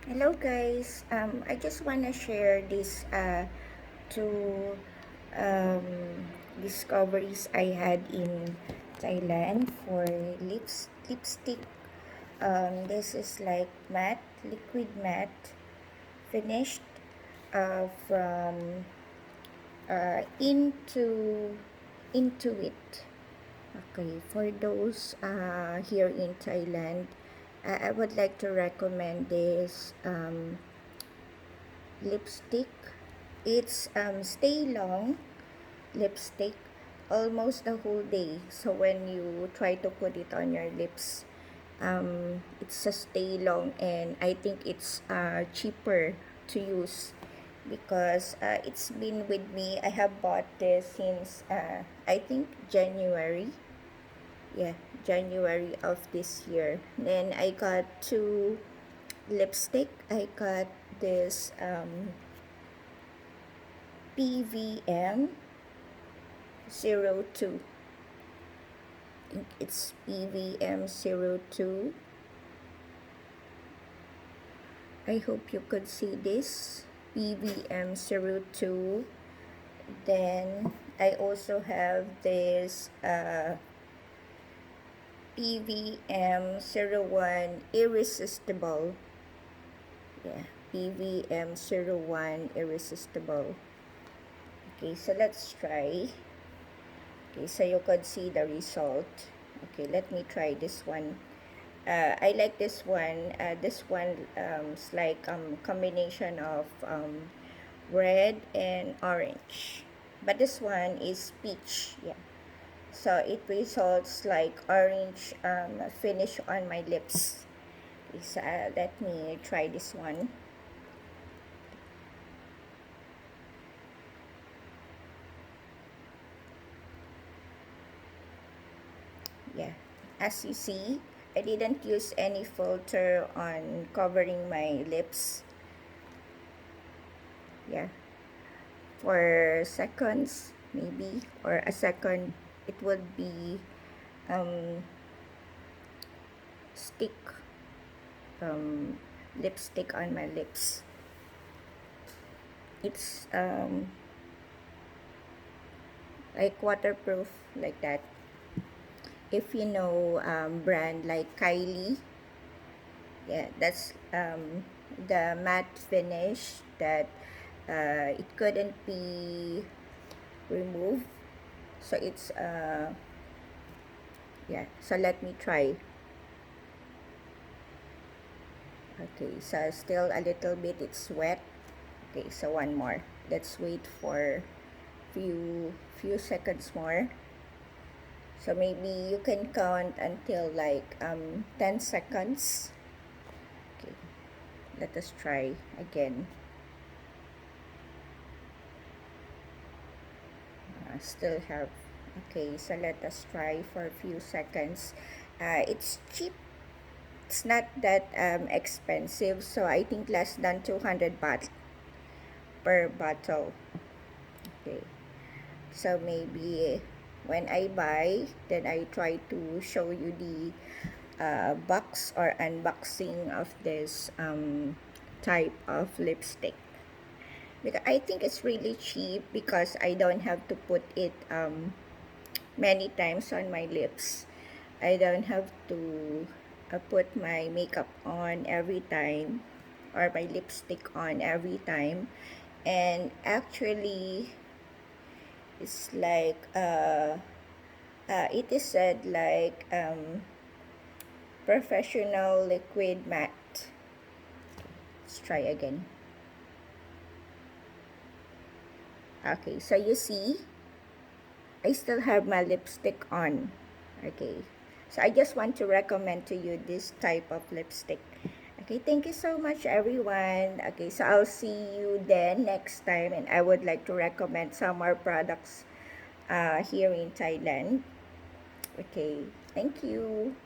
Hello guys, I just want to share this two um, discoveries I had in Thailand for lipstick. This is like matte, liquid matte, finished from into it. Okay, for those here in Thailand, I would like to recommend this lipstick. It's stay long lipstick almost the whole day. So when you try to put it on your lips, it's a stay long, and I think it's cheaper to use because it's been with me. I have bought this since I think January. Yeah, January of this year. Then I got two lipstick. I got this PVM 02. I think it's PVM 02. I hope you could see this PVM 02. Then I also have this PVM 01 Irresistible. Yeah, PVM 01 Irresistible. Okay, so let's try. Okay, so you could see the result. Okay, let me try this one. I like this one. This one is like combination of red and orange, but this one is peach. Yeah, so it results like orange finish on my lips. Okay, so let me try this one. Yeah, as you see, I didn't use any filter on covering my lips. Yeah, for seconds maybe, or a second, it would be um, stick lipstick on my lips. It's like waterproof like that. If you know brand like Kylie, yeah, that's the matte finish that it couldn't be removed. So it's yeah. So let me try. Okay, so still a little bit. It's wet. Okay, so one more. Let's wait for few seconds more. So maybe you can count until like 10 seconds. Okay, let us try again. Still have. Okay, so let us try for a few seconds. It's cheap. It's not that expensive, so I think less than 200 baht per bottle. Okay, so maybe when I buy, then I try to show you the box or unboxing of this type of lipstick, because I think it's really cheap because I don't have to put it many times on my lips. I don't have to put my makeup on every time or my lipstick on every time. And actually it's like it is said like professional liquid matte. Let's try again. Okay, so you see I still have my lipstick on. Okay, so I just want to recommend to you this type of lipstick. Okay, thank you so much everyone. Okay, so I'll see you then next time, and I would like to recommend some more products here in Thailand. Okay, thank you.